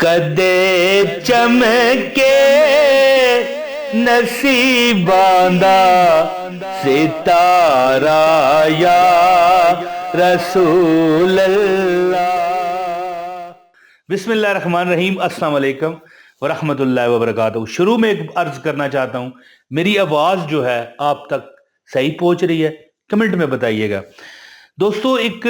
کدے چمکے نصیباں دا ستارہ یا رسول اللہ۔ بسم اللہ الرحمن الرحیم۔ السلام علیکم ورحمۃ اللہ وبرکاتہ۔ شروع میں ایک عرض کرنا چاہتا ہوں، میری آواز جو ہے آپ تک صحیح پہنچ رہی ہے؟ کمنٹ میں بتائیے گا۔ دوستو، ایک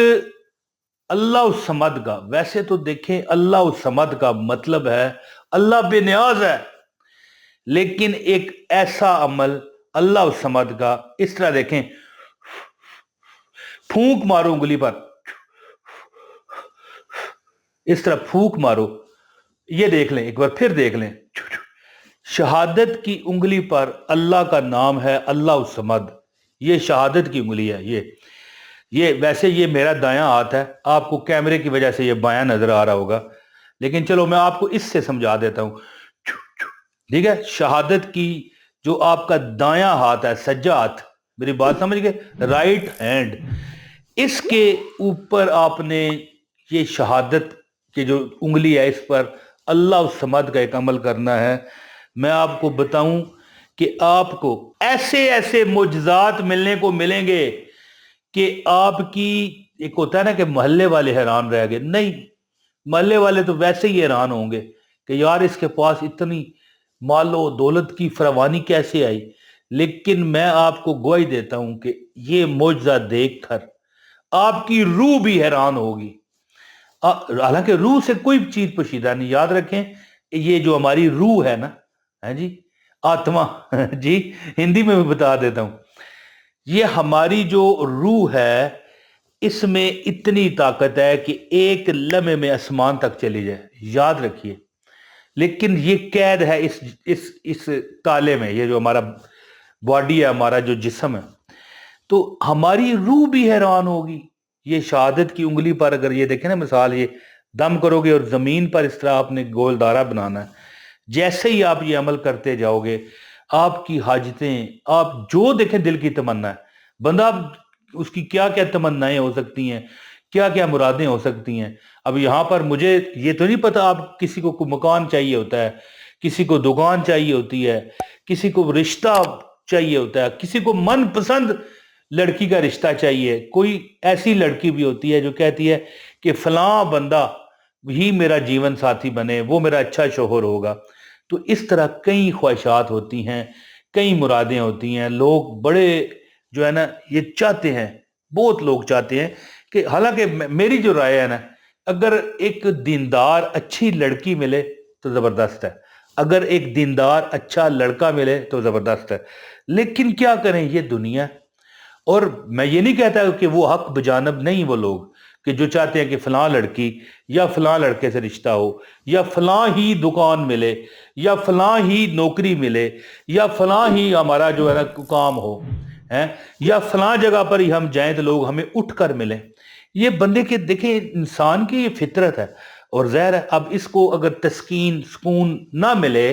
اللہ الصمد کا، ویسے تو دیکھیں اللہ الصمد کا مطلب ہے اللہ بے نیاز ہے، لیکن ایک ایسا عمل اللہ الصمد کا، اس طرح دیکھیں، پھونک مارو انگلی پر، اس طرح پھونک مارو، یہ دیکھ لیں، ایک بار پھر دیکھ لیں، شہادت کی انگلی پر اللہ کا نام ہے اللہ الصمد، یہ شہادت کی انگلی ہے۔ یہ ویسے یہ میرا دایاں ہاتھ ہے، آپ کو کیمرے کی وجہ سے یہ بایاں نظر آ رہا ہوگا، لیکن چلو میں آپ کو اس سے سمجھا دیتا ہوں۔ ٹھیک ہے، شہادت کی جو آپ کا دایاں ہاتھ ہے، سجا ہاتھ، میری بات سمجھ گئے، رائٹ ہینڈ، اس کے اوپر آپ نے یہ شہادت کی جو انگلی ہے، اس پر اللہ الصمد کا ایک عمل کرنا ہے۔ میں آپ کو بتاؤں کہ آپ کو ایسے ایسے معجزات ملنے کو ملیں گے کہ آپ کی، ایک ہوتا ہے نا کہ محلے والے حیران رہ گئے، نہیں، محلے والے تو ویسے ہی حیران ہوں گے کہ یار اس کے پاس اتنی مال و دولت کی فراوانی کیسے آئی، لیکن میں آپ کو گواہی دیتا ہوں کہ یہ معجزہ دیکھ کر آپ کی روح بھی حیران ہوگی۔ حالانکہ روح سے کوئی چیز پوشیدہ نہیں، یاد رکھیں، یہ جو ہماری روح ہے نا، جی، آتما، جی ہندی میں بھی بتا دیتا ہوں، یہ ہماری جو روح ہے، اس میں اتنی طاقت ہے کہ ایک لمحے میں آسمان تک چلی جائے، یاد رکھیے، لیکن یہ قید ہے اس تالے میں، یہ جو ہمارا باڈی ہے، ہمارا جو جسم ہے، تو ہماری روح بھی حیران ہوگی۔ یہ شہادت کی انگلی پر اگر یہ دیکھیں نا، مثال یہ دم کرو گے اور زمین پر اس طرح آپ نے گول دائرہ بنانا ہے، جیسے ہی آپ یہ عمل کرتے جاؤ گے، آپ کی حاجتیں، آپ جو دیکھیں دل کی تمنا ہے، بندہ اس کی کیا کیا تمنائیں ہو سکتی ہیں، کیا کیا مرادیں ہو سکتی ہیں۔ اب یہاں پر مجھے یہ تو نہیں پتا، آپ کسی کو مکان چاہیے ہوتا ہے، کسی کو دکان چاہیے ہوتی ہے، کسی کو رشتہ چاہیے ہوتا ہے، کسی کو من پسند لڑکی کا رشتہ چاہیے، کوئی ایسی لڑکی بھی ہوتی ہے جو کہتی ہے کہ فلاں بندہ ہی میرا جیون ساتھی بنے، وہ میرا اچھا شوہر ہوگا۔ تو اس طرح کئی خواہشات ہوتی ہیں، کئی مرادیں ہوتی ہیں، لوگ بڑے جو ہے نا یہ چاہتے ہیں، بہت لوگ چاہتے ہیں کہ، حالانکہ میری جو رائے ہے نا، اگر ایک دیندار اچھی لڑکی ملے تو زبردست ہے، اگر ایک دیندار اچھا لڑکا ملے تو زبردست ہے، لیکن کیا کریں، یہ دنیا ہے۔ اور میں یہ نہیں کہتا کہ وہ حق بجانب نہیں، وہ لوگ کہ جو چاہتے ہیں کہ فلاں لڑکی یا فلاں لڑکے سے رشتہ ہو، یا فلاں ہی دکان ملے، یا فلاں ہی نوکری ملے، یا فلاں ہی ہمارا جو ہے نا کام ہو، یا فلاں جگہ پر ہی ہم جائیں تو لوگ ہمیں اٹھ کر ملیں۔ یہ بندے کے، دیکھیں، انسان کی یہ فطرت ہے، اور ظاہر ہے اب اس کو اگر تسکین، سکون نہ ملے،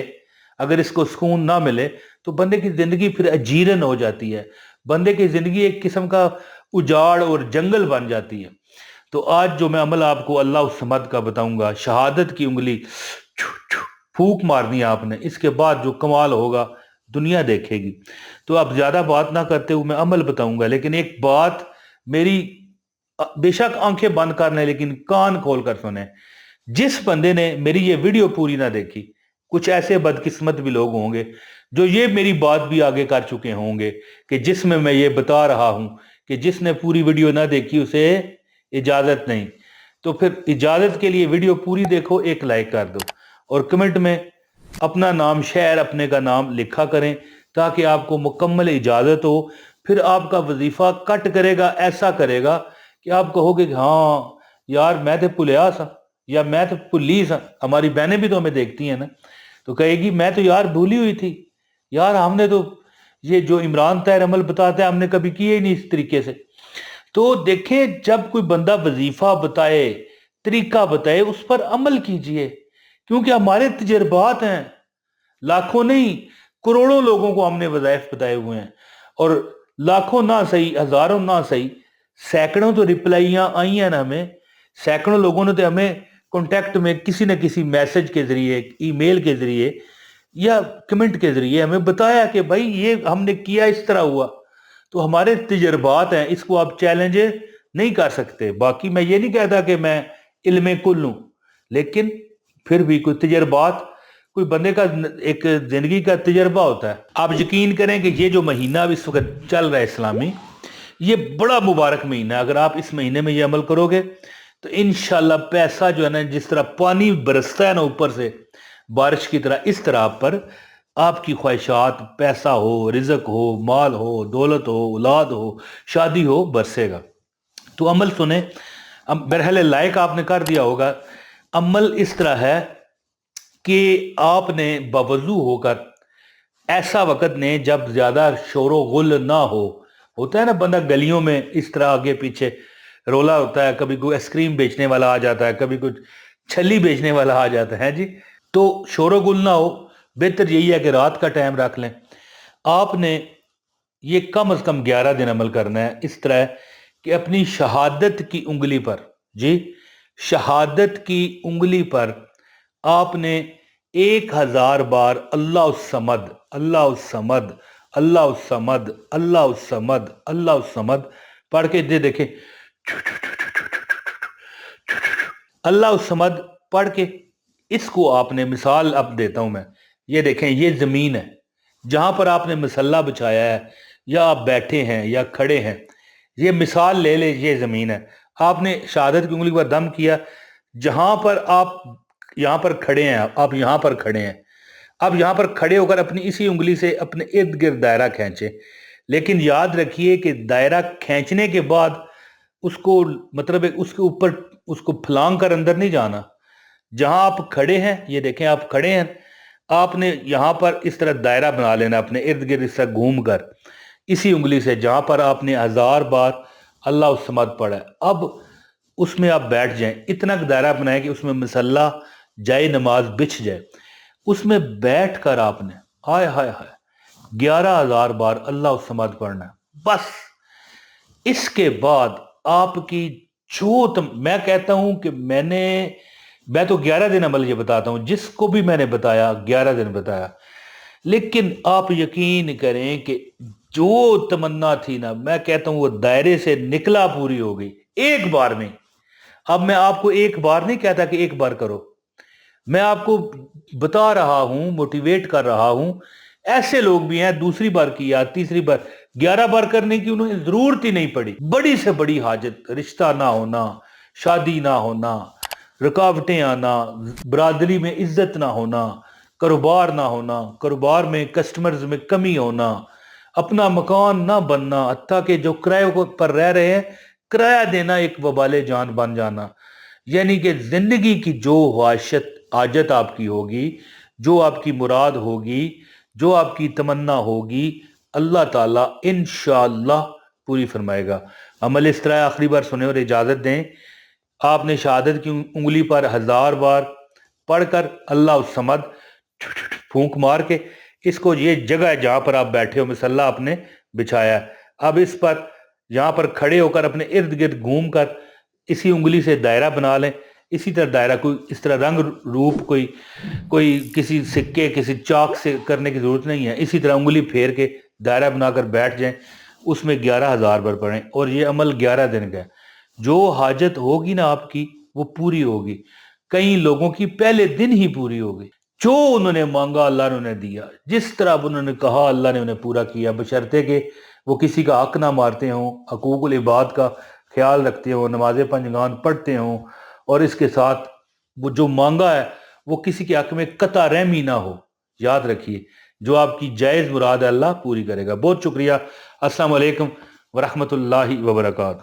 اگر اس کو سکون نہ ملے تو بندے کی زندگی پھر اجیرن ہو جاتی ہے، بندے کی زندگی ایک قسم کا اجاڑ اور جنگل بن جاتی ہے۔ تو آج جو میں عمل آپ کو اللہ الصمد کا بتاؤں گا، شہادت کی انگلی پھونک مارنی ہے آپ نے، اس کے بعد جو کمال ہوگا دنیا دیکھے گی۔ تو اب زیادہ بات نہ کرتے ہوئے میں عمل بتاؤں گا، لیکن ایک بات میری، بے شک آنکھیں بند کرنے لیکن کان کھول کر سنیں، جس بندے نے میری یہ ویڈیو پوری نہ دیکھی، کچھ ایسے بدقسمت بھی لوگ ہوں گے جو یہ میری بات بھی آگے کر چکے ہوں گے کہ جس میں یہ بتا رہا ہوں کہ جس نے پوری ویڈیو نہ دیکھی اسے اجازت نہیں، تو پھر اجازت کے لیے ویڈیو پوری دیکھو، ایک لائک کر دو، اور کمنٹ میں اپنا نام، شہر اپنے کا نام لکھا کریں تاکہ آپ کو مکمل اجازت ہو۔ پھر آپ کا وظیفہ کٹ کرے گا، ایسا کرے گا کہ آپ کہو گے کہ ہاں یار میں تو بھلیا سا، یا میں تو بھلی سا، ہماری بہنیں بھی تو ہمیں دیکھتی ہیں نا، تو کہے گی میں تو یار بھولی ہوئی تھی یار، ہم نے تو یہ جو عمران طاہر عمل بتاتا ہے ہم نے کبھی کیے ہی نہیں اس طریقے سے۔ تو دیکھیں، جب کوئی بندہ وظیفہ بتائے، طریقہ بتائے، اس پر عمل کیجئے، کیونکہ ہمارے تجربات ہیں، لاکھوں نہیں کروڑوں لوگوں کو ہم نے وظائف بتائے ہوئے ہیں، اور لاکھوں نہ صحیح، ہزاروں نہ صحیح، سینکڑوں تو رپلائیاں آئی ہیں نا ہمیں، سینکڑوں لوگوں نے تو ہمیں کانٹیکٹ میں کسی نہ کسی میسج کے ذریعے، ای میل کے ذریعے یا کمنٹ کے ذریعے ہمیں بتایا کہ بھائی یہ ہم نے کیا، اس طرح ہوا. تو ہمارے تجربات ہیں، اس کو آپ چیلنج نہیں کر سکتے. باقی میں یہ نہیں کہتا کہ میں علم کل ہوں، لیکن پھر بھی کوئی تجربات، کوئی بندے کا ایک زندگی کا تجربہ ہوتا ہے. آپ یقین کریں کہ یہ جو مہینہ اب اس وقت چل رہا ہے اسلامی، یہ بڑا مبارک مہینہ ہے. اگر آپ اس مہینے میں یہ عمل کرو گے تو انشاءاللہ پیسہ جو ہے نا، جس طرح پانی برستا ہے نا اوپر سے بارش کی طرح، اس طرح آپ پر آپ کی خواہشات، پیسہ ہو، رزق ہو، مال ہو، دولت ہو، اولاد ہو، شادی ہو، برسے گا. تو عمل سنیں. بہرحال لائک آپ نے کر دیا ہوگا. عمل اس طرح ہے کہ آپ نے باوضو ہو کر، ایسا وقت نے جب زیادہ شور و غل نہ ہو، ہوتا ہے نا بندہ گلیوں میں اس طرح آگے پیچھے رولا ہوتا ہے، کبھی کوئی آئس کریم بیچنے والا آ جاتا ہے، کبھی کچھ چھلی بیچنے والا آ جاتا ہے جی، تو شور و غل نہ ہو. بہتر یہی ہے کہ رات کا ٹائم رکھ لیں. آپ نے یہ کم از کم 11 دن عمل کرنا ہے. اس طرح ہے کہ اپنی شہادت کی انگلی پر، جی شہادت کی انگلی پر آپ نے 1000 بار اللہ الصمد، اللہ الصمد، اللہ الصمد، اللہ الصمد، اللہ الصمد پڑھ کے دے دیکھیں. اللہ الصمد پڑھ کے اس کو آپ نے، مثال اب دیتا ہوں میں، یہ دیکھیں یہ زمین ہے جہاں پر آپ نے مصلی بچھایا ہے، یا آپ بیٹھے ہیں یا کھڑے ہیں، یہ مثال لے لے، یہ زمین ہے. آپ نے شہادت کی انگلی پر دم کیا، جہاں پر آپ یہاں پر کھڑے ہیں، آپ یہاں پر کھڑے ہیں. اب یہاں پر کھڑے ہو کر اپنی اسی انگلی سے اپنے ارد گرد دائرہ کھینچیں. لیکن یاد رکھیے کہ دائرہ کھینچنے کے بعد اس کو، مطلب اس کے اوپر اس کو پھلانگ کر اندر نہیں جانا. جہاں آپ کھڑے ہیں، یہ دیکھیں آپ کھڑے ہیں، آپ نے یہاں پر اس طرح دائرہ بنا لینا اپنے ارد گرد، اس طرح گھوم کر اسی انگلی سے جہاں پر آپ نے 1000 بار اللہ الصمد پڑھا ہے. اب اس میں آپ بیٹھ جائیں، اتنا دائرہ بنائیں کہ اس میں مصلی جائے نماز بچھ جائے. اس میں بیٹھ کر آپ نے ہائے ہائے ہائے 11000 بار اللہ الصمد پڑھنا ہے. بس اس کے بعد آپ کی میں کہتا ہوں کہ میں تو 11 دن عمل یہ بتاتا ہوں، جس کو بھی میں نے بتایا 11 دن بتایا، لیکن آپ یقین کریں کہ جو تمنا تھی نا، میں کہتا ہوں وہ دائرے سے نکلا پوری ہو گئی ایک بار میں. اب میں آپ کو ایک بار نہیں کہتا کہ ایک بار کرو، میں آپ کو بتا رہا ہوں، موٹیویٹ کر رہا ہوں. ایسے لوگ بھی ہیں دوسری بار کیا، تیسری بار، 11 بار کرنے کی انہیں ضرورت ہی نہیں پڑی. بڑی سے بڑی حاجت، رشتہ نہ ہونا، شادی نہ ہونا، رکاوٹیں آنا، برادری میں عزت نہ ہونا، کاروبار نہ ہونا، کاروبار میں کسٹمرز میں کمی ہونا، اپنا مکان نہ بننا، حتیٰ کہ جو کرائے پر رہ رہے ہیں کرایہ دینا ایک وبال جان بن جانا. یعنی کہ زندگی کی جو حاجت آپ کی ہوگی، جو آپ کی مراد ہوگی، جو آپ کی تمنا ہوگی، اللہ تعالیٰ انشاءاللہ پوری فرمائے گا. عمل اس طرح آخری بار سنیں اور اجازت دیں. آپ نے شہادت کی انگلی پر 1000 بار پڑھ کر اللہ الصمد پھونک مار کے، اس کو، یہ جگہ ہے جہاں پر آپ بیٹھے ہو، مصلی آپ نے بچھایا ہے، اب اس پر یہاں پر کھڑے ہو کر اپنے ارد گرد گھوم کر اسی انگلی سے دائرہ بنا لیں. اسی طرح دائرہ، کوئی اس طرح رنگ روپ، کوئی کسی سکے، کسی چاک سے کرنے کی ضرورت نہیں ہے. اسی طرح انگلی پھیر کے دائرہ بنا کر بیٹھ جائیں، اس میں 11000 بار پڑھیں، اور یہ عمل 11 دن کا ہے. جو حاجت ہوگی نا آپ کی وہ پوری ہوگی. کئی لوگوں کی پہلے دن ہی پوری ہوگی. جو انہوں نے مانگا اللہ نے انہیں دیا، جس طرح انہوں نے کہا اللہ نے انہیں پورا کیا، بشرطے کہ وہ کسی کا حق نہ مارتے ہوں، حقوق العباد کا خیال رکھتے ہوں، نماز پنجگان پڑھتے ہوں، اور اس کے ساتھ وہ جو مانگا ہے وہ کسی کے حق میں قطع رحمی نہ ہو. یاد رکھیے جو آپ کی جائز مراد ہے اللہ پوری کرے گا. بہت شکریہ. السلام علیکم ورحمۃ اللہ وبرکاتہ.